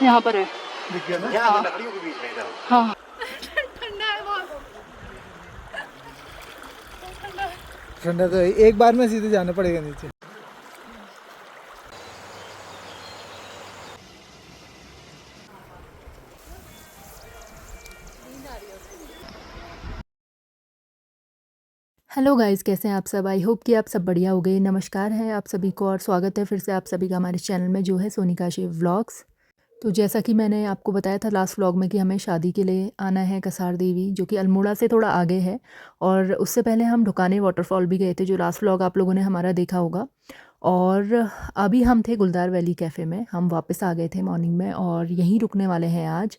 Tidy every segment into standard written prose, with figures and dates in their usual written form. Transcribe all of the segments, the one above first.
यहाँ पर है। दिख गया ना? हाँ। लकड़ियों के बीच में इधर। हाँ ठंडा है बहुत। ठंडा तो है। एक बार में सीधे जाना पड़ेगा नीचे। हेलो गाइस, कैसे हैं आप सब। आई होप कि आप सब बढ़िया हो गए। नमस्कार है आप सभी को और स्वागत है फिर से आप सभी का हमारे चैनल में जो है सोनिका शिव व्लॉग्स। तो जैसा कि मैंने आपको बताया था लास्ट व्लॉग में कि हमें शादी के लिए आना है कसार देवी, जो कि अल्मोड़ा से थोड़ा आगे है। और उससे पहले हम ढुकाने वाटरफॉल भी गए थे, जो लास्ट व्लॉग आप लोगों ने हमारा देखा होगा। और अभी हम थे गुलदार वैली कैफ़े में, हम वापस आ गए थे मॉर्निंग में और यहीं रुकने वाले हैं आज।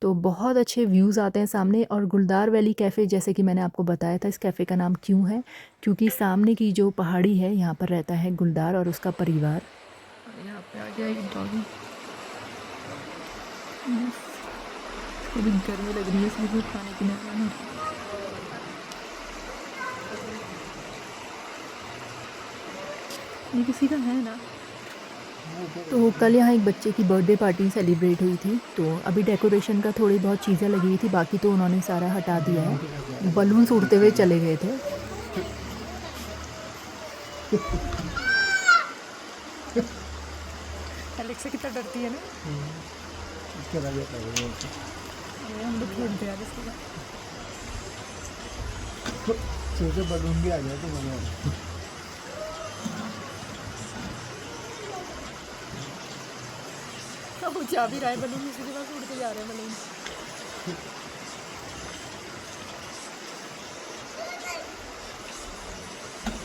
तो बहुत अच्छे व्यूज़ आते हैं सामने। और गुलदार वैली कैफ़े, जैसे कि मैंने आपको बताया था इस कैफ़े का नाम क्यों है, क्योंकि सामने की जो पहाड़ी है यहाँ पर रहता है गुलदार और उसका परिवार। यहाँ पे आ गया एक डॉगी। अभी गर्मी लग रही है इसलिए भी खाने पीने का नहीं। ये किसी का है ना। तो कल यहाँ एक बच्चे की बर्थडे पार्टी सेलिब्रेट हुई थी, तो अभी डेकोरेशन का थोड़ी बहुत चीज़ें लगी हुई थी, बाकी तो उन्होंने सारा हटा दिया है। बलून्स उड़ते हुए चले गए थे। एलेक्स से कितना डरती है ना। इसके बाद अरे हम लोग खेलते हैं इसके बाद। सोचे बलून भी आ गया तो मजा आया। वो जा भी रहा है बलून, इसी के पास उड़ते जा रहे हैं बलून।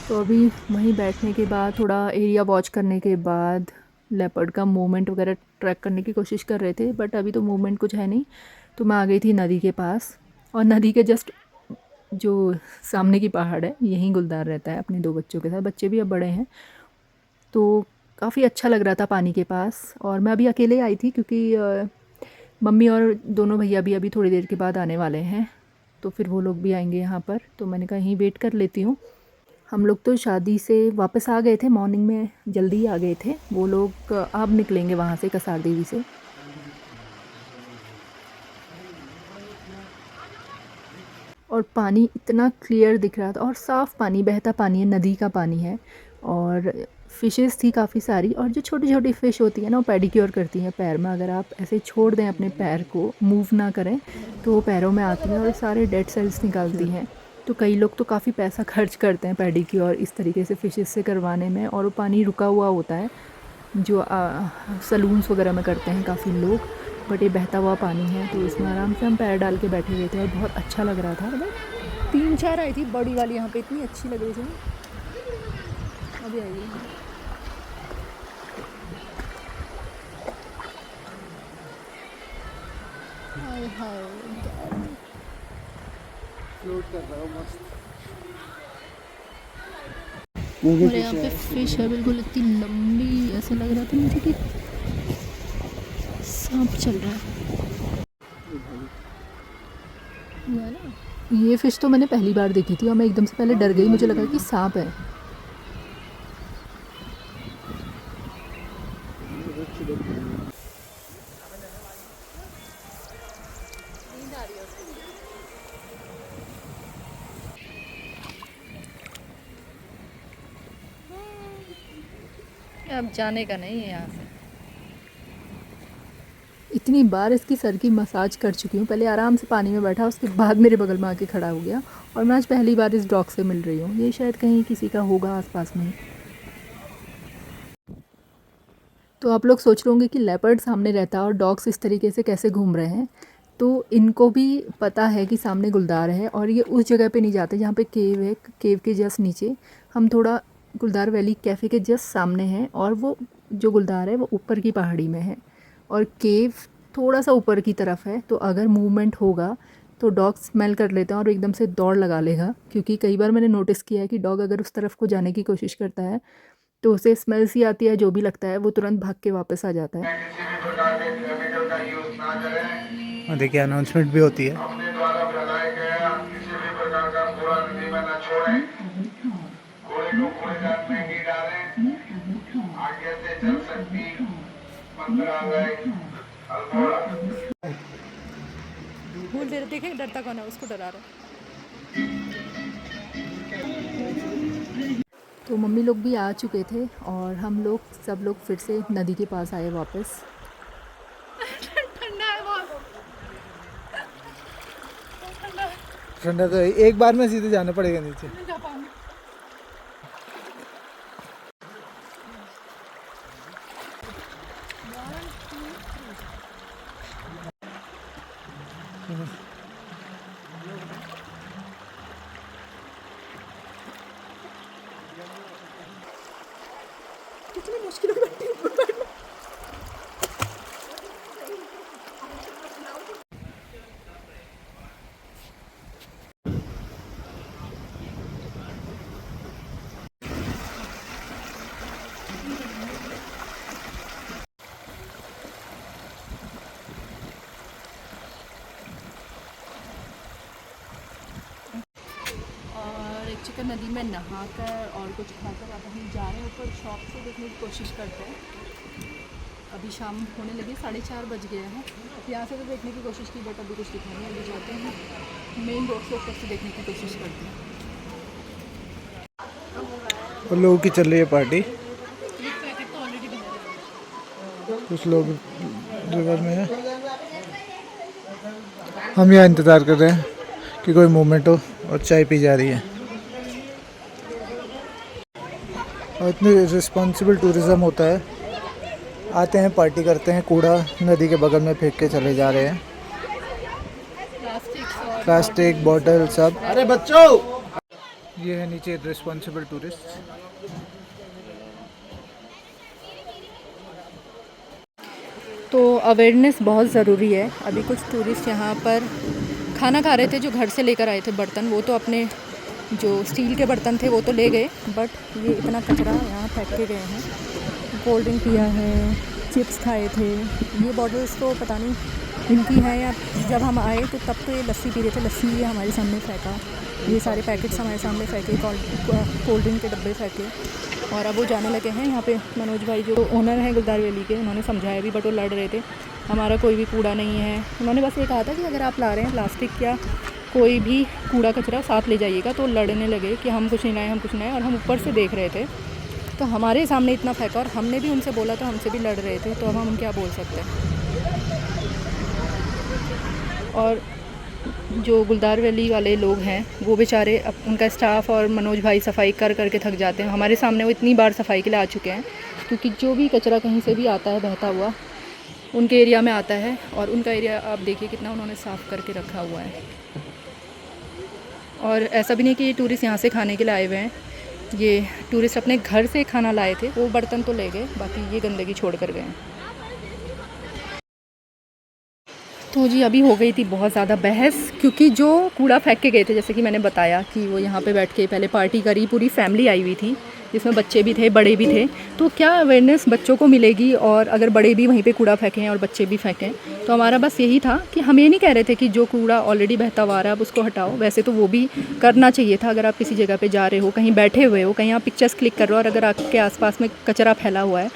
तो अभी वहीं बैठने के बाद थोड़ा एरिया वॉच करने के बाद लेपर्ड का मूवमेंट वगैरह ट्रैक करने की कोशिश कर रहे थे, बट अभी तो मूवमेंट कुछ है नहीं। तो मैं आ गई थी नदी के पास, और नदी के जस्ट जो सामने की पहाड़ है यहीं गुलदार रहता है अपने 2 बच्चों के साथ। बच्चे भी अब बड़े हैं, तो काफ़ी अच्छा लग रहा था पानी के पास। और मैं अभी अकेले आई थी क्योंकि मम्मी और दोनों भैया भी अभी थोड़ी देर के बाद आने वाले हैं, तो फिर वो लोग भी आएंगे यहाँ पर। तो मैंने कहा यहीं वेट कर लेती हूँ। हम लोग तो शादी से वापस आ गए थे, मॉर्निंग में जल्दी ही आ गए थे। वो लोग अब निकलेंगे वहाँ से कसार देवी से। और पानी इतना क्लियर दिख रहा था और साफ़ पानी, बहता पानी है, नदी का पानी है। और फ़िशेस थी काफ़ी सारी, और जो छोटी छोटी फ़िश होती है ना वो पेडिक्योर करती हैं पैर में। अगर आप ऐसे छोड़ दें अपने पैर को, मूव ना करें, तो वो पैरों में आती हैं और सारे डेड सेल्स निकालती हैं। तो कई लोग तो काफ़ी पैसा खर्च करते हैं पेडिक्योर इस तरीके से फ़िशेस से करवाने में। और वो पानी रुका हुआ होता है, जो सलून्स वगैरह में करते हैं काफ़ी लोग। बट ये बहता हुआ पानी है, तो इसमें आराम से हम पैर डाल के बैठे हुए थे और बहुत अच्छा लग रहा था। मतलब 3-4 आई थी बड़ी वाली यहाँ पे, इतनी अच्छी लग रही थी। अभी आई है। हाय हाय फ्लोट कर रहा हूँ मस्त। और यहाँ पे फिश है बिल्कुल इतनी लंबी, ऐसे लग रहा था मुझे कि सांप चल रहा है। हुआ है ना। ये फ़िश तो मैंने पहली बार देखी थी और मैं एकदम से पहले डर गई, मुझे लगा कि सांप है। अब जाने का नहीं है यहाँ से। इतनी बार इसकी सर की मसाज कर चुकी हूँ। पहले आराम से पानी में बैठा, उसके बाद मेरे बगल में आके खड़ा हो गया। और मैं आज पहली बार इस डॉग से मिल रही हूँ। ये शायद कहीं किसी का होगा आसपास में। तो आप लोग सोच रहे होंगे कि लेपर्ड सामने रहता है और डॉग्स इस तरीके से कैसे घूम रहे हैं। तो इनको भी पता है कि सामने गुलदार है, और ये उस जगह पे नहीं जाते जहाँ पे केव है। केव के जस्ट नीचे हम थोड़ा गुलदार वैली कैफ़े के जस्ट सामने हैं, और वो जो गुलदार है वो ऊपर की पहाड़ी में है और केव थोड़ा सा ऊपर की तरफ है। तो अगर मूवमेंट होगा तो डॉग स्मेल कर लेते हैं और एकदम से दौड़ लगा लेगा, क्योंकि कई बार मैंने नोटिस किया है कि डॉग अगर उस तरफ को जाने की कोशिश करता है तो उसे स्मेल सी आती है, जो भी लगता है वो तुरंत भाग के वापस आ जाता है। और देखिए अनाउंसमेंट भी होती है। अपने द्वारा फैलाए गया किसी भी प्रकार का कूड़ा नदी में न छोड़ें, कूड़े को कूड़ेदान में ही डालें, आगे जैसे जल शक्ति मंत्रालय अल्मोड़ा। भूल दे रहे, देखें डरता कौन है, उसको डरा रहा। तो मम्मी लोग भी आ चुके थे और हम लोग सब लोग फिर से नदी के पास आए वापस। ठंडा तो एक बार में सीधे जाना पड़ेगा नीचे। कितनी मुश्किल हो बैठी है। और एक चिकन नदी में नहाकर और कुछ खाकर अब हम जा रहे हैं ऊपर शॉप से देखने की कोशिश करते हैं। अभी शाम होने लगी, 4:30 बज गए हैं। यहाँ से तो देखने की कोशिश की बट अभी कुछ दिखा नहीं। अभी जाते हैं मेन रोड से ऊपर से देखने की कोशिश करते हैं। और लोगों की चल रही है पार्टी, कुछ लोग रिवर में है। हम यहाँ इंतज़ार कर रहे हैं कि कोई मूवमेंट हो और चाय पी जा रही है। और इतनी रिस्पॉन्सिबल टूरिज़्म होता है, आते हैं पार्टी करते हैं, कूड़ा नदी के बगल में फेंक के चले जा रहे हैं, प्लास्टिक बॉटल सब। अरे बच्चों, ये है नीचे रिस्पॉन्सिबल टूरिस्ट। तो अवेयरनेस बहुत ज़रूरी है। अभी कुछ टूरिस्ट यहाँ पर खाना खा रहे थे जो घर से लेकर आए थे बर्तन, वो तो अपने जो स्टील के बर्तन थे वो तो ले गए, बट ये इतना कचरा यहाँ फेंक के गए हैं। कोल्ड ड्रिंक पिया है, चिप्स खाए थे, ये बॉटल्स तो पता नहीं इनकी है या जब हम आए तो तब तो ये लस्सी पी रहे थे, लस्सी ये हमारे सामने फेंका, ये सारे पैकेट्स हमारे सामने फेंके, कोल्ड ड्रिंक के डब्बे फेंके। और अब वो जाने लगे हैं। यहाँ पे मनोज भाई जो ओनर हैं गुलदार वैली के, उन्होंने समझाया भी बट वो लड़ रहे थे, हमारा कोई भी कूड़ा नहीं है। उन्होंने बस ये कहा था कि अगर आप ला रहे हैं प्लास्टिक या कोई भी कूड़ा कचरा साथ ले जाइएगा। तो लड़ने लगे कि हम कुछ नहीं लाए, हम कुछ नहीं लाए। और हम ऊपर से देख रहे थे तो हमारे सामने इतना फेंका और हमने भी उनसे बोला तो हमसे भी लड़ रहे थे, तो अब हम क्या बोल सकते हैं। और जो गुलदार वैली वाले लोग हैं वो बेचारे अब उनका स्टाफ और मनोज भाई सफाई कर करके थक जाते हैं। हमारे सामने वो इतनी बार सफाई के लिए आ चुके हैं, क्योंकि जो भी कचरा कहीं से भी आता है बहता हुआ उनके एरिया में आता है। और उनका एरिया आप देखिए कितना उन्होंने साफ़ करके रखा हुआ है। और ऐसा भी नहीं कि ये टूरिस्ट यहाँ से खाने के लिए आए हुए हैं, ये टूरिस्ट अपने घर से खाना लाए थे, वो बर्तन तो ले गए, बाकी ये गंदगी छोड़ कर गए हैं। तो जी अभी हो गई थी बहुत ज़्यादा बहस, क्योंकि जो कूड़ा फेंक के गए थे, जैसे कि मैंने बताया कि वो यहाँ पे बैठ के पहले पार्टी करी, पूरी फैमिली आई हुई थी जिसमें बच्चे भी थे बड़े भी थे। तो क्या अवेयरनेस बच्चों को मिलेगी, और अगर बड़े भी वहीं पे कूड़ा फेंकें और बच्चे भी फेंकें। तो हमारा बस यही था कि हम ये नहीं कह रहे थे कि जो कूड़ा ऑलरेडी बहता हुआ रहा है अब उसको हटाओ, वैसे तो वो भी करना चाहिए था। अगर आप किसी जगह पे जा रहे हो, कहीं बैठे हुए हो, कहीं आप पिक्चर्स क्लिक कर रहे हो और अगर आपके आसपास में कचरा फैला हुआ है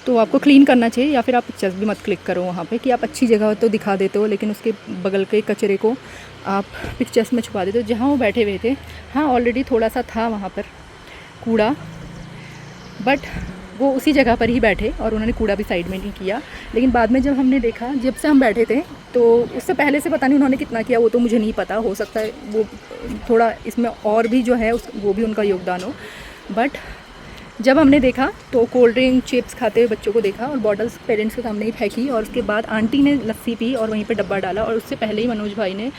तो आपको क्लीन करना चाहिए, या फिर आप पिक्चर्स भी मत क्लिक करो वहाँ पे कि आप अच्छी जगह तो दिखा देते हो लेकिन उसके बगल के कचरे को आप पिक्चर्स में छुपा देते हो। जहाँ वो बैठे हुए थे, हाँ ऑलरेडी थोड़ा सा था वहाँ पर कूड़ा, बट वो उसी जगह पर ही बैठे और उन्होंने कूड़ा भी साइड में नहीं किया। लेकिन बाद में जब हमने देखा, जब से हम बैठे थे, तो उससे पहले से पता नहीं उन्होंने कितना किया, वो तो मुझे नहीं पता, हो सकता है वो थोड़ा इसमें और भी जो है वो भी उनका योगदान हो। बट जब हमने देखा तो कोल्ड ड्रिंक चिप्स खाते हुए बच्चों को देखा और बॉटल्स पेरेंट्स के सामने ही फेंकी, और उसके बाद आंटी ने लस्सी पी और वहीं पे डब्बा डाला। और उससे पहले ही मनोज भाई ने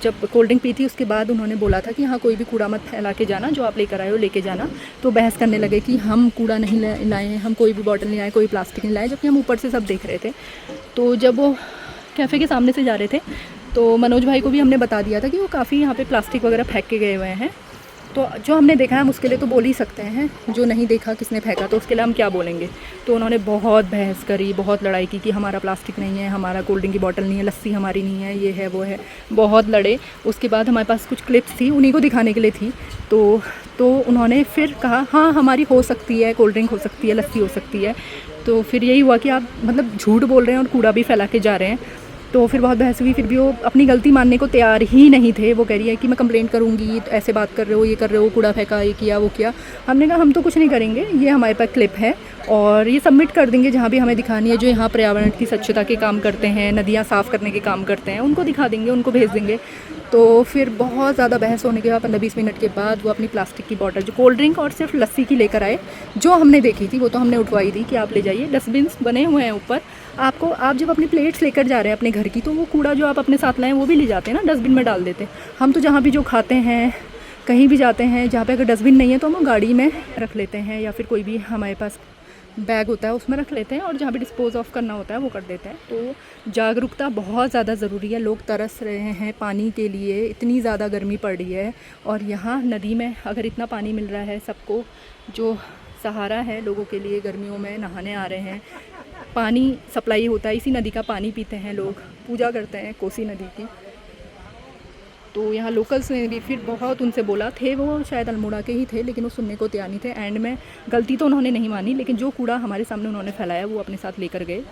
जब कोल्ड ड्रिंक पी थी उसके बाद उन्होंने बोला था कि हाँ कोई भी कूड़ा मत फैला के जाना, जो आप लेकर आए हो लेके जाना। तो बहस करने लगे कि हम कूड़ा नहीं लाए हैं, हम कोई भी बॉटल नहीं लाए, कोई प्लास्टिक नहीं लाए, जबकि हम ऊपर से सब देख रहे थे। तो जब वो कैफ़े के सामने से जा रहे थे तो मनोज भाई को भी हमने बता दिया था कि वो काफ़ी यहाँ पे प्लास्टिक वगैरह फेंक के गए हुए हैं। तो जो हमने देखा है हम उसके लिए तो बोल ही सकते हैं, जो नहीं देखा किसने फेंका तो उसके लिए हम क्या बोलेंगे। तो उन्होंने बहुत बहस करी, बहुत लड़ाई की कि हमारा प्लास्टिक नहीं है, हमारा कोल्ड ड्रिंक की बोतल नहीं है, लस्सी हमारी नहीं है, ये है वो है, बहुत लड़े। उसके बाद हमारे पास कुछ क्लिप्स थी, उन्हीं को दिखाने के लिए थी। तो उन्होंने फिर कहा हाँ हमारी हो सकती है, कोल्ड ड्रिंक हो सकती है, लस्सी हो सकती है। तो फिर यही हुआ कि आप मतलब झूठ बोल रहे हैं और कूड़ा भी फैला के जा रहे हैं। तो फिर बहुत बहस हुई, फिर भी वो अपनी गलती मानने को तैयार ही नहीं थे। वो कह रही है कि मैं कंप्लेंट करूँगी, ऐसे बात कर रहे हो, ये कर रहे हो, कूड़ा फेंका, ये किया वो किया। हमने कहा हम तो कुछ नहीं करेंगे, ये हमारे पास क्लिप है और ये सबमिट कर देंगे जहाँ भी हमें दिखानी है। जो यहाँ पर्यावरण की स्वच्छता के काम करते हैं, नदियाँ साफ़ करने के काम करते हैं, उनको दिखा देंगे, उनको भेज देंगे। तो फिर बहुत ज़्यादा बहस होने के बाद 15-20 मिनट के बाद वो अपनी प्लास्टिक की बॉटल, जो कोल्ड ड्रिंक और सिर्फ लस्सी की लेकर आए, जो हमने देखी थी वो तो हमने उठवाई थी कि आप ले जाइए। डस्टबिन्स बने हुए हैं ऊपर, आपको आप जब अपनी प्लेट्स लेकर जा रहे हैं अपने घर की, तो वो कूड़ा जो आप अपने साथ लाएं वो भी ले जाते हैं ना, डस्टबिन में डाल देते हैं। हम तो जहाँ भी जो खाते हैं, कहीं भी जाते हैं जहाँ पे अगर डस्टबिन नहीं है तो हम गाड़ी में रख लेते हैं या फिर कोई भी हमारे पास बैग होता है उसमें रख लेते हैं और जहाँ भी डिस्पोज ऑफ करना होता है वो कर देते हैं। तो जागरूकता बहुत ज़्यादा ज़रूरी है। लोग तरस रहे हैं पानी के लिए, इतनी ज़्यादा गर्मी पड़ रही है और यहाँ नदी में अगर इतना पानी मिल रहा है सबको, जो सहारा है लोगों के लिए, गर्मियों में नहाने आ रहे हैं, पानी सप्लाई होता है, इसी नदी का पानी पीते हैं लोग, पूजा करते हैं कोसी नदी की। तो यहाँ लोकल्स ने भी फिर बहुत उनसे बोला, थे वो शायद अल्मोड़ा के ही थे लेकिन वो सुनने को तैयार नहीं थे। एंड में गलती तो उन्होंने नहीं मानी, लेकिन जो कूड़ा हमारे सामने उन्होंने फैलाया वो अपने साथ लेकर गए।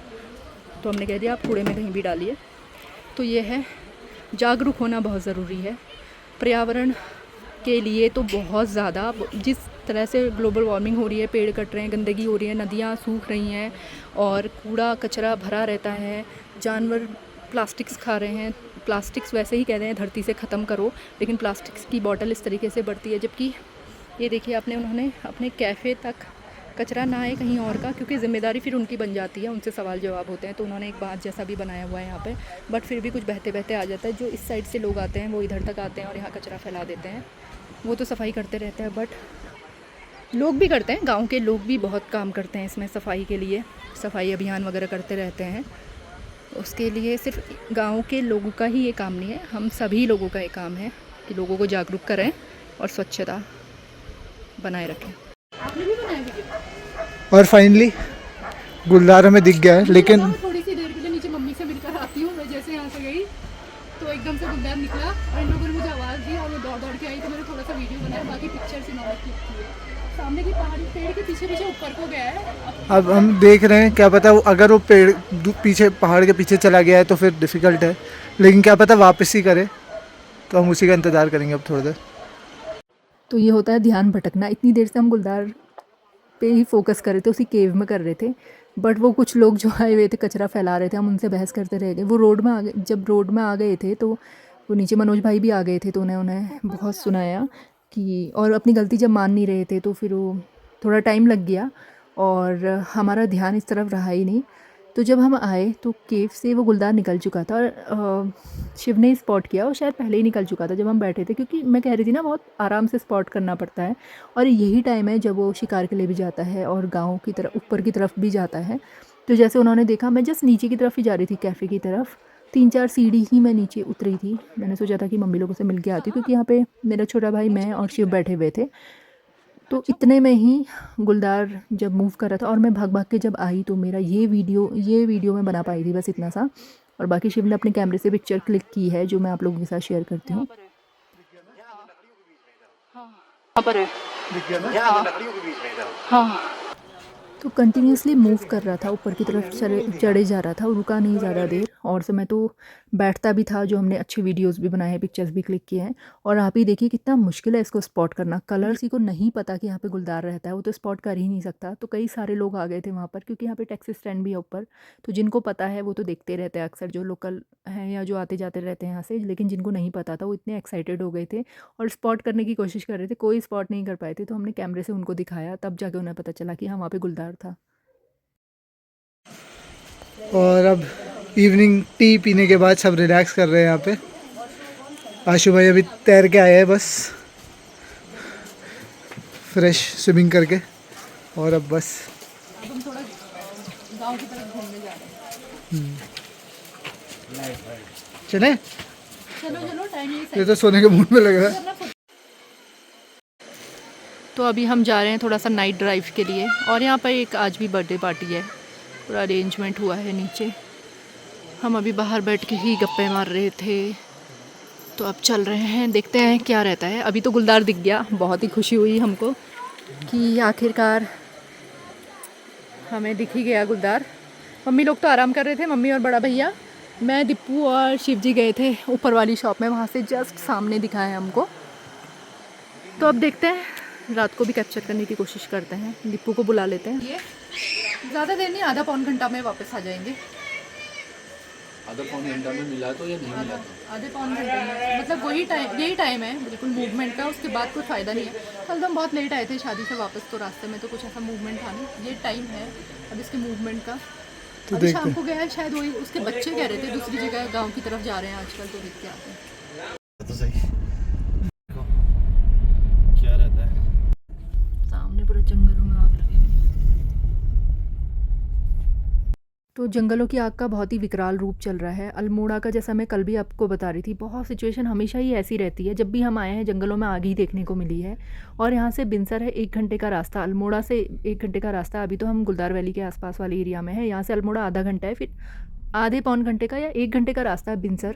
तो हमने कह दिया आप कूड़े में कहीं भी डालिए। तो ये है, जागरूक होना बहुत ज़रूरी है पर्यावरण के लिए। तो बहुत ज़्यादा जिस तरह से ग्लोबल वार्मिंग हो रही है, पेड़ कट रहे हैं, गंदगी हो रही है, नदियाँ सूख रही हैं और कूड़ा कचरा भरा रहता है, जानवर प्लास्टिक्स खा रहे हैं। प्लास्टिक्स वैसे ही कह रहे हैं धरती से ख़त्म करो, लेकिन प्लास्टिक्स की बॉटल इस तरीके से बढ़ती है। जबकि ये देखिए आपने, उन्होंने अपने कैफ़े तक कचरा ना आए कहीं और का, क्योंकि ज़िम्मेदारी फिर उनकी बन जाती है, उनसे सवाल जवाब होते हैं। तो उन्होंने एक बात जैसा भी बनाया हुआ है यहाँ पे, बट फिर भी कुछ बहते बहते आ जाता है। जो इस साइड से लोग आते हैं वो इधर तक आते हैं और यहाँ कचरा फैला देते हैं। वो तो सफाई करते रहते हैं, बट लोग भी करते हैं, गाँव के लोग भी बहुत काम करते हैं इसमें सफाई के लिए, सफाई अभियान वगैरह करते रहते हैं। उसके लिए सिर्फ गांव के लोगों का ही ये काम नहीं है, हम सभी लोगों का ये काम है कि लोगों को जागरूक करें और स्वच्छता बनाए रखें। आपने भी बनाया वीडियो? और फाइनली गुलदार हमें दिख गया है, लेकिन थोड़ी सी देर के लिए नीचे मम्मी से मिलकर आती हूँ। मैं जैसे यहाँ से गई तो एकदम से गुलदार निकला और इन लोगों ने मुझे आवाज़ दी और मैं दौड़ दौड़ के आई। तो मैंने थोड़ा सा वीडियो बनाया, बाकी पिक्चर से नॉलेज क्लिक की है। सामने की पहाड़ी पेड़ के पीछे पीछे ऊपर को गया है। अब हम देख रहे हैं, क्या पता अगर वो पेड़ पीछे, पहाड़ के पीछे चला गया है तो फिर डिफ़िकल्ट है, लेकिन क्या पता वापस ही करे, तो हम उसी का इंतज़ार करेंगे अब थोड़ी देर। तो ये होता है ध्यान भटकना। इतनी देर से हम गुलदार पे ही फोकस कर रहे थे, उसी केव में कर रहे थे, बट वो कुछ लोग जो आए हुए थे कचरा फैला रहे थे, हम उनसे बहस करते रह गए। वो रोड में आ गए, जब रोड में आ गए थे तो वो नीचे मनोज भाई भी आ गए थे, तो उन्हें बहुत सुनाया कि, और अपनी गलती जब मान नहीं रहे थे तो फिर वो थोड़ा टाइम लग गया और हमारा ध्यान इस तरफ रहा ही नहीं। तो जब हम आए तो केव से वो गुलदार निकल चुका था और शिव ने स्पॉट किया, और शायद पहले ही निकल चुका था जब हम बैठे थे, क्योंकि मैं कह रही थी ना बहुत आराम से स्पॉट करना पड़ता है और यही टाइम है जब वो शिकार के लिए भी जाता है और गाँव की तरफ ऊपर की तरफ भी जाता है। तो जैसे उन्होंने देखा, मैं जस्ट नीचे की तरफ ही जा रही थी, कैफ़े की तरफ, 3-4 सीढ़ी ही मैं नीचे उतरी थी। मैंने सोचा था कि मम्मी लोगों से मिल के आती, क्योंकि यहाँ पे मेरा छोटा भाई, मैं और शिव बैठे हुए थे। तो इतने में ही गुलदार जब मूव कर रहा था और मैं भाग भाग के जब आई, तो मेरा ये वीडियो मैं बना पाई थी बस इतना सा, और बाकी शिव ने अपने कैमरे से पिक्चर क्लिक की है जो मैं आप लोगों के साथ शेयर करती हूँ। हाँ, तो कंटिन्यूसली मूव कर रहा था, ऊपर की तरफ चढ़े जा रहा था, रुका नहीं ज़्यादा देर। और समय तो बैठता भी था, जो हमने अच्छे वीडियोस भी बनाए हैं, पिक्चर्स भी क्लिक किए हैं। और आप ही देखिए कितना मुश्किल है इसको स्पॉट करना। कलर किसी को नहीं पता कि यहाँ पे गुलदार रहता है, वो तो स्पॉट कर ही नहीं सकता। तो कई सारे लोग आ गए थे वहाँ पर, क्योंकि यहाँ पे टैक्सी स्टैंड भी है ऊपर, तो जिनको पता है वो तो देखते रहते हैं अक्सर, जो लोकल हैं या जो आते जाते रहते हैं यहाँ से। लेकिन जिनको नहीं पता था वो इतने एक्साइटेड हो गए थे और स्पॉट करने की कोशिश कर रहे थे, कोई स्पॉट नहीं कर पाए थे। तो हमने कैमरे से उनको दिखाया, तब जाके उन्हें पता चला कि हाँ वहाँ पे गुलदार था। और अब इवनिंग टी पीने के बाद सब रिलैक्स कर रहे हैं यहाँ पे। आशु भाई अभी तैर के आए हैं बस, फ्रेश स्विमिंग करके, और अब बस हम थोड़ा गांव की तरफ घूमने जा रहे हैं। चले, चलो टाइम ये तो सोने के मूड में लग रहा है। तो अभी हम जा रहे हैं थोड़ा सा नाइट ड्राइव के लिए, और यहाँ पर एक आज भी बर्थडे पार्टी है, पूरा अरेंजमेंट हुआ है नीचे। हम अभी बाहर बैठ के ही गप्पे मार रहे थे, तो अब चल रहे हैं, देखते हैं क्या रहता है। अभी तो गुलदार दिख गया, बहुत ही खुशी हुई हमको कि आखिरकार हमें दिख ही गया गुलदार। मम्मी लोग तो आराम कर रहे थे, मम्मी और बड़ा भैया। मैं, दीपू और शिव जी गए थे ऊपर वाली शॉप में, वहाँ से जस्ट सामने दिखा है हमको। तो अब देखते हैं, रात को भी कैप्चर करने की कोशिश करते हैं। दीपू को बुला लेते हैं। ये ज़्यादा देर नहीं, आधा पौन घंटा में वापस आ जाएंगे। आधा पौन घंटा में मिला तो या नहीं मिला तो? आधे पौन घंटे में, मतलब वही टाइम, यही टाइम है बिल्कुल मूवमेंट का। उसके बाद कोई फ़ायदा नहीं है। कल तो हम बहुत लेट आए थे शादी से वापस, तो रास्ते में तो कुछ ऐसा मूवमेंट था नहीं। ये टाइम है अब इसके मूवमेंट का। तो अभी शाम को गया है शायद, वही उसके बच्चे कह रहे थे दूसरी जगह गाँव की तरफ जा रहे हैं आजकल, तो देख के आते हैं। तो सही क्या रहता है सामने पूरे जंगलों में आग लगी हुई। तो जंगलों की आग का बहुत ही विकराल रूप चल रहा है। अल्मोड़ा का, जैसा मैं कल भी आपको बता रही थी, बहुत सिचुएशन हमेशा ही ऐसी रहती है। जब भी हम आए हैं जंगलों में आग ही देखने को मिली है। और यहाँ से बिनसर है 1 घंटे का रास्ता, अल्मोड़ा से 1 घंटे का रास्ता। अभी तो हम गुलदार वैली के आसपास वाले एरिया में है। यहाँ से अल्मोड़ा आधा घंटा है, फिर आधे पौन घंटे का या 1 घंटे का रास्ता है बिनसर,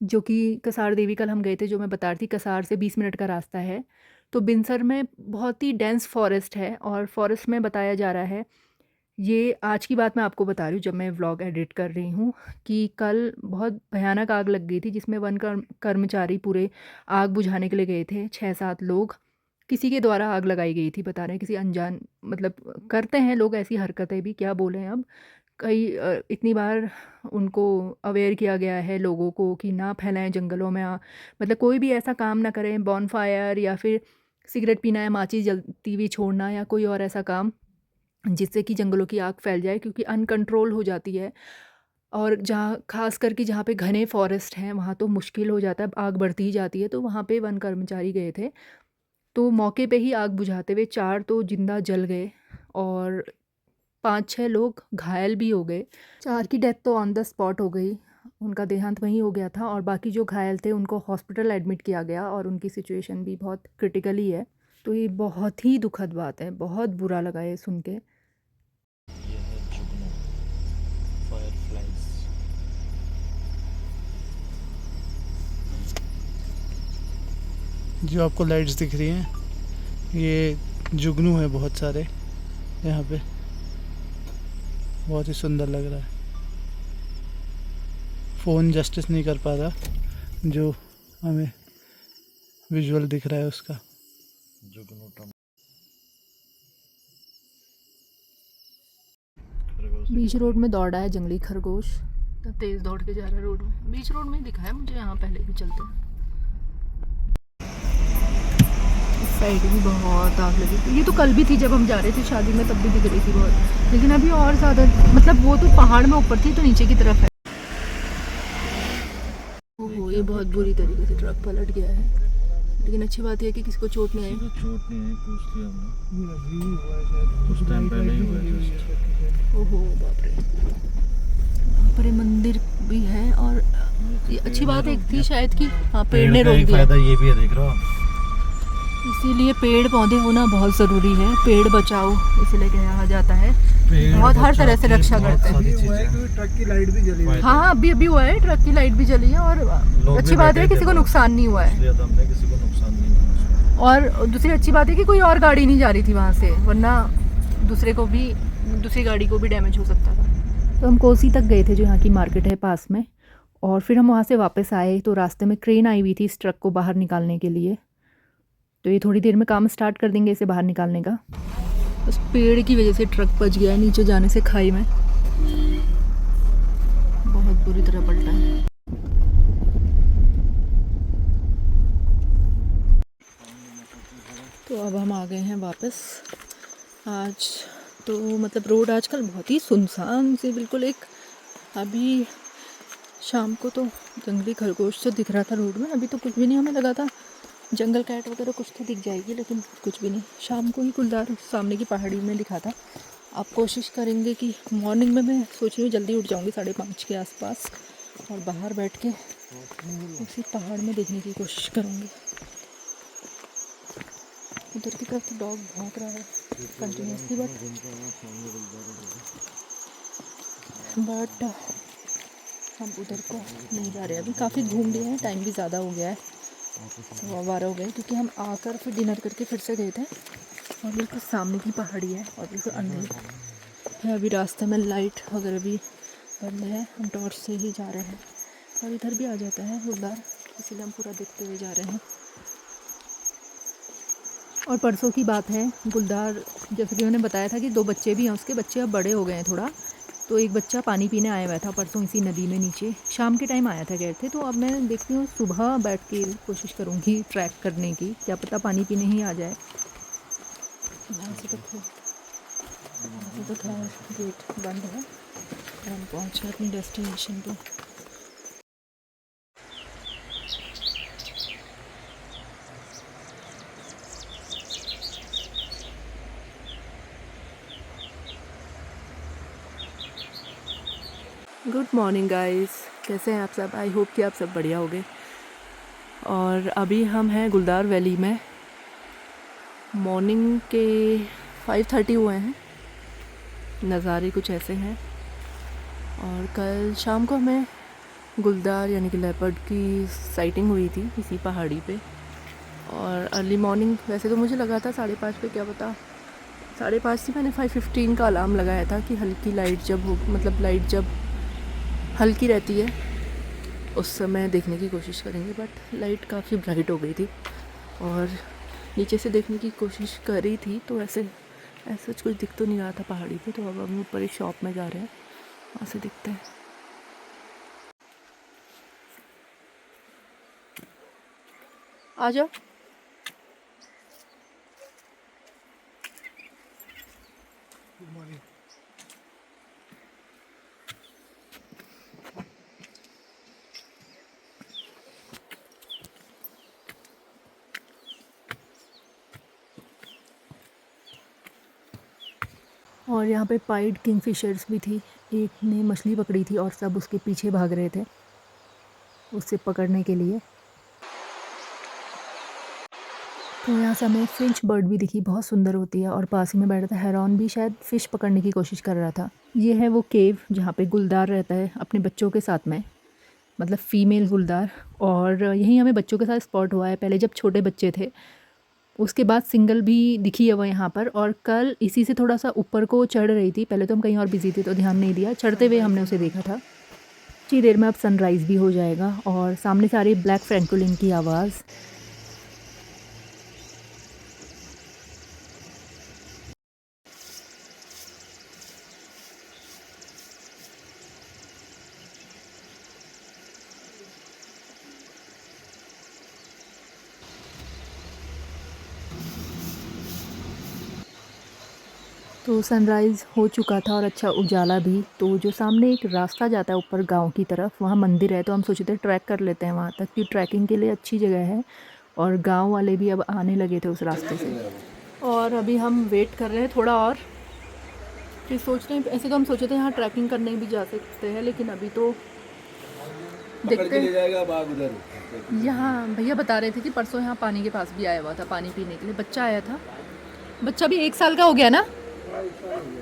जो कि कसार देवी कल हम गए थे, जो मैं बता रही थी, कसार से 20 मिनट का रास्ता है। तो बिनसर में बहुत ही डेंस फॉरेस्ट है, और फॉरेस्ट में बताया जा रहा है, ये आज की बात मैं आपको बता रही हूँ जब मैं व्लॉग एडिट कर रही हूँ, कि कल बहुत भयानक आग लग गई थी, जिसमें वन कर्मचारी पूरे आग बुझाने के लिए गए थे। 6-7 लोग, किसी के द्वारा आग लगाई गई थी, बता रहे हैं किसी अनजान, मतलब करते हैं लोग ऐसी हरकतें भी, क्या बोलें अब। कई इतनी बार उनको अवेयर किया गया है लोगों को कि ना फैलाएं जंगलों में, मतलब कोई भी ऐसा काम ना करें, बॉनफायर या फिर सिगरेट पीना या माचिस जलती हुई छोड़ना या कोई और ऐसा काम जिससे कि जंगलों की आग फैल जाए, क्योंकि अनकंट्रोल हो जाती है। और जहाँ खास करके जहाँ पे घने फॉरेस्ट हैं वहाँ तो मुश्किल हो जाता है, आग बढ़ती ही जाती है। तो वहाँ पे वन कर्मचारी गए थे, तो मौके पे ही आग बुझाते हुए 4 तो जिंदा जल गए और 5-6 लोग घायल भी हो गए। 4 की डेथ तो ऑन द स्पॉट हो गई, उनका देहांत वहीं हो गया था। और बाकी जो घायल थे उनको हॉस्पिटल एडमिट किया गया, और उनकी सिचुएशन भी बहुत क्रिटिकली है। तो ये बहुत ही दुखद बात है, बहुत बुरा लगा ये सुन के। ये है जुगनू फायरफ्लाइज। जो आपको लाइट्स दिख रही हैं, ये जुगनू है बहुत सारे यहाँ पे, बहुत ही सुंदर लग रहा है। फ़ोन जस्टिस नहीं कर पा रहा जो हमें विजुअल दिख रहा है उसका। जुगनू टम बीच रोड में दौड़ा है जंगली खरगोश, तो तेज़ दौड़ के जा रहा है रोड में। बीच रोड में दिखा है मुझे, यहाँ पहले भी चलते। इस साइड भी बहुत आग लगी थी। ये तो कल भी थी जब हम जा रहे थे शादी में, तब भी दिख रही थी बहुत, लेकिन अभी और ज़्यादा, मतलब वो तो पहाड़ में ऊपर थी तो नीचे की तरफ है। ओहो, ये बहुत बुरी तरीके से ट्रक पलट गया है, लेकिन अच्छी बात यह है कि किसी को चोट नहीं आई। चोट नहीं आई, पूछ लिया हमने, उस टाइम पे नहीं हुआ जस्ट। ओहो बाप रे, वहाँ पर मंदिर भी है। और ये अच्छी बात एक थी शायद कि हाँ, पेड़ ने रोक दिया। फायदा ये भी है, देख रहा हो, इसीलिए पेड़ पौधे होना बहुत ज़रूरी है। पेड़ बचाओ इसलिए कहा जाता है, बहुत हर तरह से रक्षा करते हैं। ट्रक की लाइट भी जली हुई है। हाँ, अभी हुआ है, ट्रक की लाइट भी जली है, और अच्छी बात है किसी को नुकसान नहीं हुआ है। इसलिए तो हमने किसी को नुकसान नहीं हुआ। और दूसरी अच्छी बात है कि कोई और गाड़ी नहीं जा रही थी वहाँ से, वरना दूसरी गाड़ी को भी डैमेज हो सकता था। तो हम कोसी तक गए थे, जो यहाँ की मार्केट है पास में, और फिर हम वहाँ से वापस आए तो रास्ते में क्रेन आई हुई थी इस ट्रक को बाहर निकालने के लिए। तो ये थोड़ी देर में काम स्टार्ट कर देंगे इसे बाहर निकालने का। उस पेड़ की वजह से ट्रक बच गया है नीचे जाने से खाई में, बहुत बुरी तरह पलटा है। तो अब हम आ गए हैं वापस। आज तो मतलब रोड आजकल बहुत ही सुनसान से बिल्कुल एक, अभी शाम को तो जंगली खरगोश तो दिख रहा था रोड में, अभी तो कुछ भी नहीं। हमें लगा था जंगल कैट वगैरह कुछ तो दिख जाएगी, लेकिन कुछ भी नहीं। शाम को ही गुलदार सामने की पहाड़ी में दिखा था। आप कोशिश करेंगे कि मॉर्निंग में, मैं सोच रही हूँ जल्दी उठ जाऊँगी 5:30 के आसपास, और बाहर बैठ के उसी पहाड़ में देखने की कोशिश करूँगी। उधर की तरफ तो डॉग भौंक रहा है कंटिन्यूसली, बट हम उधर को नहीं जा रहे। अभी काफ़ी घूम लिए हैं, टाइम भी ज़्यादा हो गया है, 12:15 हो गए, क्योंकि हम आकर फिर डिनर करके फिर से गए थे। और बिल्कुल सामने की पहाड़ी है और बिल्कुल अंधेरी है। अभी रास्ते में लाइट वगैरह भी बंद है, हम टॉर्च से ही जा रहे हैं। और इधर भी आ जाता है गुलदार, इसीलिए हम पूरा देखते हुए जा रहे हैं। और परसों की बात है, गुलदार जैसे कि उन्होंने बताया था कि 2 बच्चे भी हैं उसके, बच्चे अब बड़े हो गए हैं थोड़ा, तो एक बच्चा पानी पीने आया हुआ था परसों इसी नदी में नीचे, शाम के टाइम आया था गए थे। तो अब मैं देखती हूँ सुबह बैठ के कोशिश करूँगी ट्रैक करने की, क्या पता पानी पीने ही आ जाए। वैसे तो खैर गेट बंद है, हम पहुँचे अपनी डेस्टिनेशन पे। गुड मॉर्निंग गाइस, कैसे हैं आप सब? आई होप कि आप सब बढ़िया होंगे। और अभी हम हैं गुलदार वैली में, मॉर्निंग के 5:30 हुए हैं, नज़ारे कुछ ऐसे हैं। और कल शाम को हमें गुलदार यानी कि लेपर्ड की साइटिंग हुई थी इसी पहाड़ी पे। और अर्ली मॉर्निंग, वैसे तो मुझे लगा था 5:30 पे, क्या पता 5:30 थी, मैंने 5:15 का अलार्म लगाया था कि हल्की लाइट जब हो, मतलब लाइट जब हल्की रहती है उस समय देखने की कोशिश करेंगे। बट लाइट काफ़ी ब्राइट हो गई थी और नीचे से देखने की कोशिश करी थी तो ऐसा कुछ दिख तो नहीं रहा था पहाड़ी पे। तो अब हम ऊपर एक शॉप में जा रहे हैं, वहाँ से दिखते हैं। आ जाओ। और यहाँ पे पाइड किंगफिशर्स भी थी, एक ने मछली पकड़ी थी और सब उसके पीछे भाग रहे थे उसे पकड़ने के लिए। तो यहाँ से हमें फिंच बर्ड भी दिखी, बहुत सुंदर होती है, और पास ही में बैठा था हेरॉन भी, शायद फ़िश पकड़ने की कोशिश कर रहा था। ये है वो केव जहाँ पे गुलदार रहता है अपने बच्चों के साथ में, मतलब फ़ीमेल गुलदार। और यहीं हमें बच्चों के साथ स्पॉट हुआ है, पहले जब छोटे बच्चे थे, उसके बाद सिंगल भी दिखी है वो यहाँ पर। और कल इसी से थोड़ा सा ऊपर को चढ़ रही थी, पहले तो हम कहीं और बिजी थे तो ध्यान नहीं दिया, चढ़ते हुए हमने उसे देखा था। कुछ ही देर में अब सनराइज़ भी हो जाएगा और सामने से आ रही ब्लैक फ्रैंकोलिन की आवाज़। तो सनराइज़ हो चुका था और अच्छा उजाला भी। तो जो सामने एक रास्ता जाता है ऊपर गांव की तरफ, वहाँ मंदिर है, तो हम सोचे थे ट्रैक कर लेते हैं वहाँ तक, कि ट्रैकिंग के लिए अच्छी जगह है। और गांव वाले भी अब आने लगे थे उस रास्ते से। और अभी हम वेट कर रहे हैं थोड़ा और, फिर सोच रहे हैं, ऐसे तो हम सोचे थे यहाँ ट्रैकिंग करने भी जा सकते हैं, लेकिन अभी तो देखते हैं। यहाँ भैया बता रहे थे कि परसों यहाँ पानी के पास भी आया हुआ था पानी पीने के लिए, बच्चा आया था। बच्चा भी 1 साल का हो गया ना,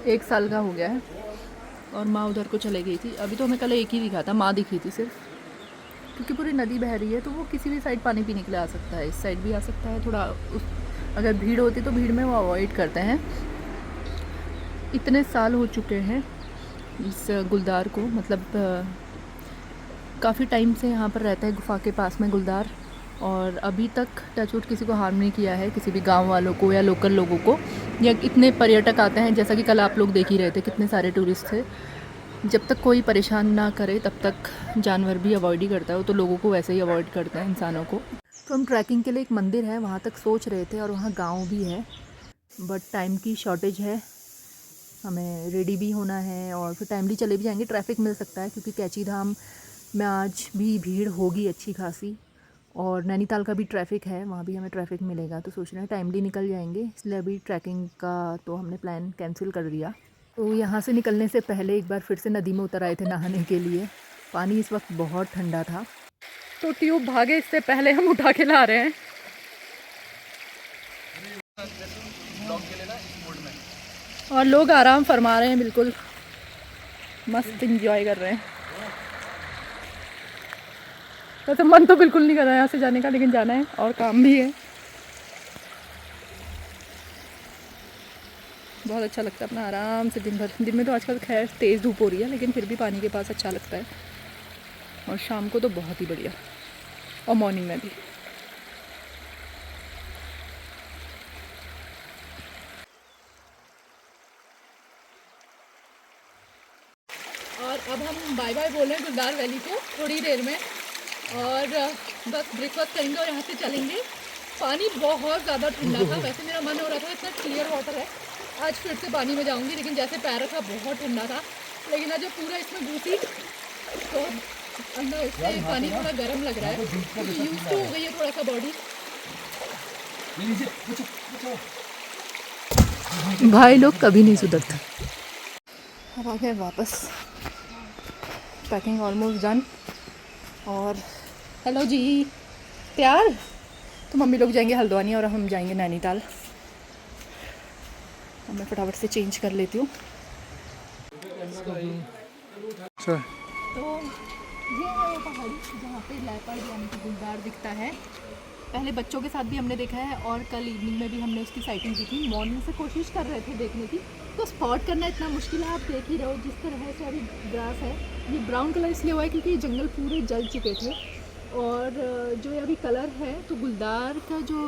1 साल का हो गया है। और माँ उधर को चले गई थी। अभी तो हमें कल एक ही दिखा था, माँ दिखी थी सिर्फ, क्योंकि पूरी नदी बह रही है तो वो किसी भी साइड पानी पीने के लिए आ सकता है, इस साइड भी आ सकता है। थोड़ा अगर भीड़ होती तो भीड़ में वो अवॉइड करते हैं। इतने साल हो चुके हैं इस गुलदार को, मतलब काफ़ी टाइम से यहाँ पर रहता है गुफा के पास में गुलदार, और अभी तक टचवुड किसी को हार्म नहीं किया है, किसी भी गांव वालों को या लोकल लोगों को। या इतने पर्यटक आते हैं, जैसा कि कल आप लोग देख ही रहे थे, कितने सारे टूरिस्ट थे। जब तक कोई परेशान ना करे तब तक जानवर भी अवॉइड ही करता है, वो तो लोगों को वैसे ही अवॉइड करते हैं, इंसानों को। तो हम ट्रैकिंग के लिए एक मंदिर है वहाँ तक सोच रहे थे, और वहाँ गाँव भी है, बट टाइम की शॉर्टेज है, हमें रेडी भी होना है और फिर टाइमली चले भी जाएंगे। ट्रैफिक मिल सकता है क्योंकि कैची धाम में आज भी भीड़ होगी अच्छी खासी, और नैनीताल का भी ट्रैफिक है, वहाँ भी हमें ट्रैफिक मिलेगा। तो सोच रहे हैं टाइमली निकल जाएंगे, इसलिए अभी ट्रैकिंग का तो हमने प्लान कैंसिल कर दिया। तो यहाँ से निकलने से पहले एक बार फिर से नदी में उतर आए थे नहाने के लिए। पानी इस वक्त बहुत ठंडा था, तो ट्यूब भागे इससे पहले हम उठा के ला रहे हैं। और लोग आराम फरमा रहे हैं, बिल्कुल मस्त इंजॉय कर रहे हैं। वैसे मन तो बिल्कुल नहीं कर रहा है यहाँ से जाने का, लेकिन जाना है और काम भी है। बहुत अच्छा लगता है अपना आराम से दिन भर। दिन में तो आजकल खैर तेज़ धूप हो रही है, लेकिन फिर भी पानी के पास अच्छा लगता है। और शाम को तो बहुत ही बढ़िया, और मॉर्निंग में भी। और अब हम बाय बाय बोल रहे हैं गुलदार वैली को थोड़ी देर में, और बस ब्रेकफास्ट करेंगे और यहाँ से चलेंगे। पानी बहुत ज़्यादा ठंडा था, वैसे मेरा मन हो रहा था इतना क्लियर वाटर है आज फिर से पानी में जाऊँगी, लेकिन जैसे पैर रखा बहुत ठंडा था। लेकिन आज जब पूरा इसमें घुसी तो अंदर इससे पानी थोड़ा गर्म लग रहा है, क्योंकि यूज़ तो हो गई है थोड़ा सा बॉडी। भाई लोग कभी नहीं सुधरते। अब आ गए वापस, पैकिंग ऑलमोस्ट डन। और हेलो जी, तैयार? तो मम्मी लोग जाएंगे हल्द्वानी और हम जाएंगे नैनीताल। अब मैं फटाफट से चेंज कर लेती हूँ। अच्छा, तो ये है वो पहाड़ी जहाँ पे लेपर्ड यानी कि गुलदार दिखता है। पहले बच्चों के साथ भी हमने देखा है, और कल इवनिंग में भी हमने उसकी साइटिंग की थी। मॉर्निंग से कोशिश कर रहे थे देखने की, तो स्पॉट करना इतना मुश्किल है। आप देख ही रहे हो जिस तरह से अभी ग्रास है, ये ब्राउन कलर इसलिए हुआ है क्योंकि ये जंगल पूरे जल चुके थे। और जो ये अभी कलर है, तो गुलदार का जो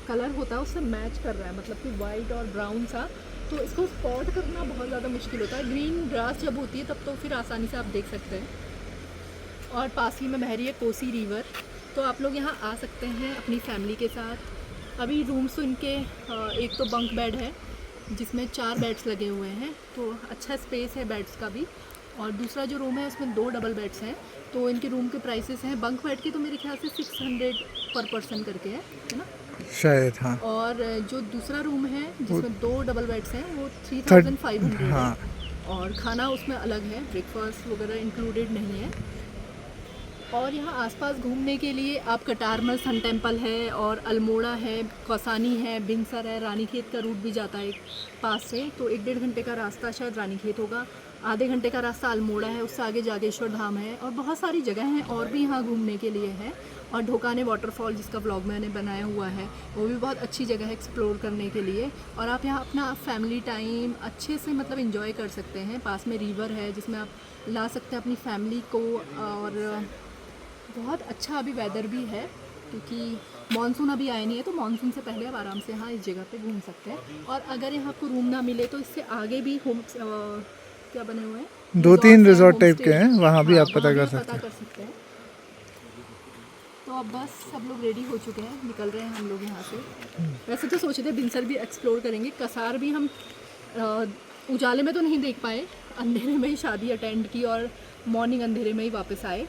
कलर होता है उससे मैच कर रहा है, मतलब कि वाइट और ब्राउन सा। तो इसको स्पॉट करना बहुत ज़्यादा मुश्किल होता है। ग्रीन ग्रास जब होती है तब तो फिर आसानी से आप देख सकते हैं। और पास ही में बह रही है कोसी रिवर, तो आप लोग यहाँ आ सकते हैं अपनी फैमिली के साथ। अभी रूम्स तो इनके एक तो बंक बेड है जिसमें 4 बेड्स लगे हुए हैं, तो अच्छा स्पेस है बेड्स का भी। और दूसरा जो रूम है उसमें 2 डबल बेड्स हैं, तो इनके रूम के प्राइसेस हैं बंक बेड के तो मेरे ख्याल से 600 पर पर्सन करके है ना शायद। हाँ, और जो दूसरा रूम है जिसमें 2 डबल बेड्स हैं वो 3500 हाँ। है। और खाना उसमें अलग है, ब्रेकफास्ट वगैरह इंक्लूडेड नहीं है। और यहाँ आसपास घूमने के लिए आप कटारमल सन टेम्पल है, और अल्मोड़ा है, कौसानी है, बिनसर है, रानीखेत का रूट भी जाता है पास से, तो 1-1.5 घंटे का रास्ता शायद रानीखेत होगा, आधे घंटे का रास्ता अल्मोड़ा है, उससे आगे जागेश्वर धाम है, और बहुत सारी जगह हैं और भी यहाँ घूमने के लिए है। और ढोकाने वाटरफॉल जिसका व्लॉग मैंने बनाया हुआ है, वो भी बहुत अच्छी जगह है एक्सप्लोर करने के लिए। और आप यहाँ अपना फैमिली टाइम अच्छे से मतलब एंजॉय कर सकते हैं। पास में रिवर है जिसमें आप ला सकते हैं अपनी फैमिली को, और बहुत अच्छा अभी वेदर भी है क्योंकि मानसून अभी आया नहीं है, तो मानसून से पहले आप आराम से यहाँ इस जगह पे घूम सकते हैं। और अगर यहाँ आपको रूम ना मिले तो इससे आगे भी होम क्या बने हुए हैं, 2-3 रिजॉर्ट टाइप होम के हैं, वहाँ भी हाँ, आप पता वहाँ कर भी सकते हैं। तो अब बस सब लोग रेडी हो चुके हैं, निकल रहे हैं हम लोग यहाँ से। वैसे तो सोचे थे बिनसर भी एक्सप्लोर करेंगे, कसार भी हम उजाले में तो नहीं देख पाए, अंधेरे में ही शादी अटेंड की और मॉर्निंग अंधेरे में ही वापस आए।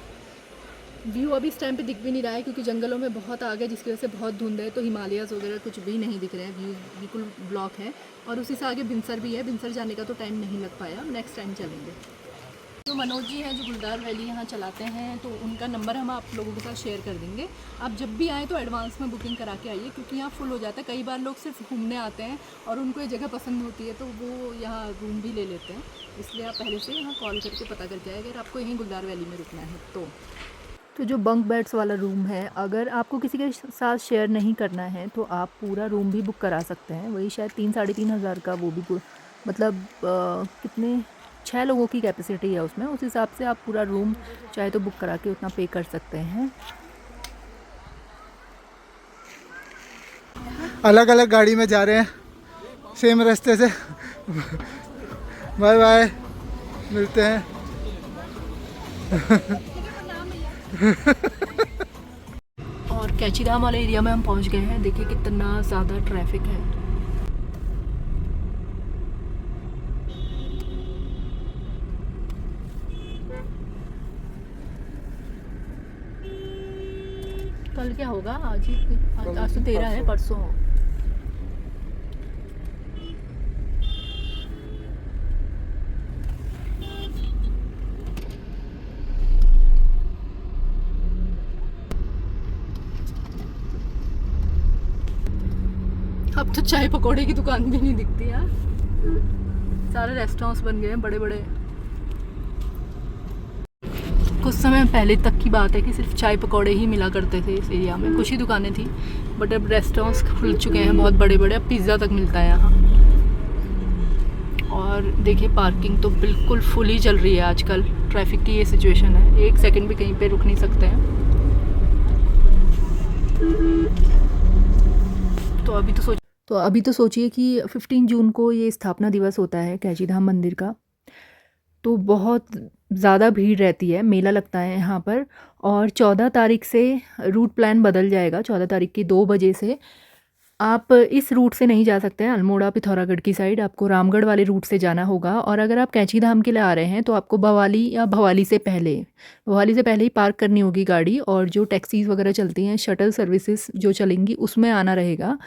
व्यू अभी इस टाइम पे दिख भी नहीं रहा है क्योंकि जंगलों में बहुत आग है जिसकी वजह से बहुत धुंध है, तो हिमालयाज़ वगैरह कुछ भी नहीं दिख रहे हैं, व्यू बिल्कुल ब्लॉक है। और उसी से आगे बिनसर भी है, बिनसर जाने का तो टाइम नहीं लग पाया, नेक्स्ट टाइम चलेंगे। जो मनोज जी हैं जो गुलदार वैली यहाँ चलाते हैं, तो उनका नंबर हम आप लोगों के साथ शेयर कर देंगे। आप जब भी आएँ तो एडवांस में बुकिंग करा के आइए, क्योंकि यहाँ फुल हो जाता है। कई बार लोग सिर्फ घूमने आते हैं और उनको ये जगह पसंद होती है तो वो यहाँ रूम भी ले लेते हैं, इसलिए आप पहले से यहाँ कॉल करके पता करके आए अगर आपको यहीं गुलदार वैली में रुकना है तो जो बंक बेड्स वाला रूम है, अगर आपको किसी के साथ शेयर नहीं करना है तो आप पूरा रूम भी बुक करा सकते हैं। वही शायद 3-3.5 हज़ार का, वो भी मतलब कितने 6 लोगों की कैपेसिटी है उसमें, उस हिसाब से आप पूरा रूम चाहे तो बुक करा के उतना पे कर सकते हैं। अलग अलग गाड़ी में जा रहे हैं, सेम रास्ते से। बाय बाय, मिलते हैं। और कैचीधाम वाले एरिया में हम पहुंच गए हैं। देखिए कितना ज़्यादा ट्रैफिक है। कल क्या होगा, आज तो 13 है, परसों हो। अब तो चाय पकौड़े की दुकान भी नहीं दिखती यार। सारे रेस्टोरेंट्स बन गए हैं बड़े बड़े। कुछ समय पहले तक की बात है कि सिर्फ चाय पकौड़े ही मिला करते थे इस एरिया में, कुछ ही दुकानें थी, बट अब रेस्टोरेंट्स खुल चुके हैं बहुत बड़े बड़े, अब पिज़्ज़ा तक मिलता है यहाँ। और देखिए पार्किंग तो बिल्कुल फुल ही चल रही है आजकल, ट्रैफिक की ये सिचुएशन है, एक सेकंड भी कहीं पे रुक नहीं सकते हैं। तो अभी तो सोचिए कि 15 जून को ये स्थापना दिवस होता है कैची धाम मंदिर का, तो बहुत ज़्यादा भीड़ रहती है, मेला लगता है यहाँ पर। और 14 तारीख से रूट प्लान बदल जाएगा, 14 तारीख की 2 बजे से आप इस रूट से नहीं जा सकते हैं अल्मोड़ा पिथौरागढ़ की साइड, आपको रामगढ़ वाले रूट से जाना होगा। और अगर आप कैची धाम के लिए आ रहे हैं तो आपको भवाली या भवाली से पहले ही पार्क करनी होगी गाड़ी, और जो टैक्सीज़ वगैरह चलती हैं, शटल सर्विसेज जो चलेंगी उसमें आना रहेगा।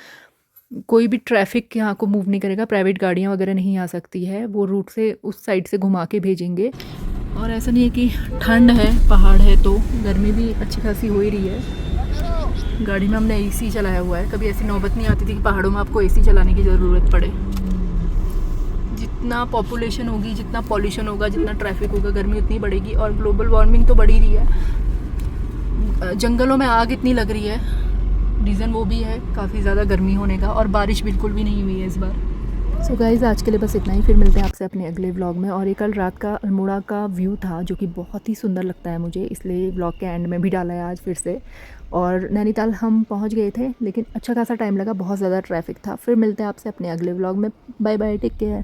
कोई भी ट्रैफिक यहाँ को मूव नहीं करेगा, प्राइवेट गाड़ियाँ वगैरह नहीं आ सकती है, वो रूट से उस साइड से घुमा के भेजेंगे। और ऐसा नहीं है कि ठंड है, पहाड़ है तो गर्मी भी अच्छी खासी हो ही रही है। गाड़ी में हमने एसी चलाया हुआ है, कभी ऐसी नौबत नहीं आती थी कि पहाड़ों में आपको एसी चलाने की ज़रूरत पड़े। जितना पॉपुलेशन होगी, जितना पॉल्यूशन होगा, जितना ट्रैफिक होगा, गर्मी उतनी बढ़ेगी। और ग्लोबल वार्मिंग तो बढ़ ही रही है, जंगलों में आग इतनी लग रही है, रीज़न वो भी है काफ़ी ज़्यादा गर्मी होने का, और बारिश बिल्कुल भी नहीं हुई है इस बार। सो गाइज़ आज के लिए बस इतना ही, फिर मिलते हैं आपसे अपने अगले व्लॉग में। और ये कल रात का अल्मोड़ा का व्यू था जो कि बहुत ही सुंदर लगता है मुझे, इसलिए व्लॉग के एंड में भी डाला है आज फिर से। और नैनीताल हम पहुंच गए थे, लेकिन अच्छा खासा टाइम लगा, बहुत ज़्यादा ट्रैफिक था। फिर मिलते हैं आपसे अपने अगले व्लॉग में। Bye bye, take care.